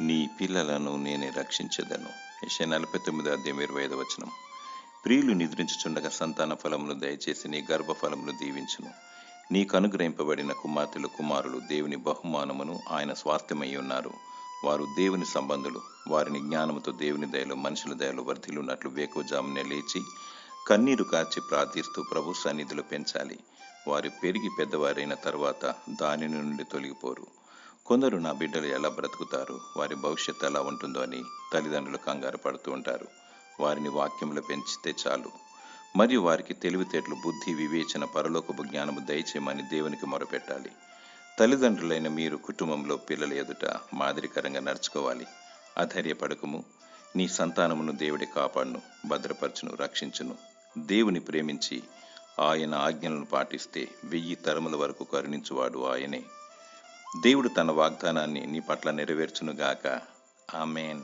నీ పిల్లలను నేనే రక్షించెదను. యెషయా 49:25. ప్రియులు నిద్రించుచుండగా సంతాన ఫలమును దయచేసి నీ గర్భఫలమును దీవించును. నీకు అనుగ్రహింపబడిన కుమార్తెలు కుమారులు దేవుని బహుమానమును ఆయన స్వాస్థ్యమై ఉన్నారు. వారు దేవుని సంబంధులు. వారిని జ్ఞానముతో దేవుని దయలో మనుషుల దయలో వర్ధిల్లున్నట్లు వేకువజామునే లేచి కన్నీరు కార్చి ప్రార్థిస్తూ ప్రభు సన్నిధిలో పెంచాలి. వారు పెరిగి పెద్దవారైన తర్వాత దాని నుండి తొలగిపోరు. కొందరు నా బిడ్డలు ఎలా బ్రతుకుతారు, వారి భవిష్యత్తు ఎలా ఉంటుందో అని తల్లిదండ్రులు కంగారు పడుతూ ఉంటారు. వారిని వాక్యంలో పెంచితే చాలు. మరియు వారికి తెలివితేటలు, బుద్ధి, వివేచన, పరలోకపు జ్ఞానము దయచేయమని దేవునికి మొరపెట్టాలి. తల్లిదండ్రులైన మీరు కుటుంబంలో పిల్లల ఎదుట మాదిరికరంగా నడుచుకోవాలి. అధైర్యపడకము. నీ సంతానమును దేవుడి కాపాడును, భద్రపరచును, రక్షించును. దేవుని ప్రేమించి ఆయన ఆజ్ఞలను పాటిస్తే 1000 తరముల వరకు కరుణించువాడు ఆయనే. దేవుడు తన వాగ్దానాన్ని నీ పట్ల నెరవేర్చునుగాక. ఆమేన్.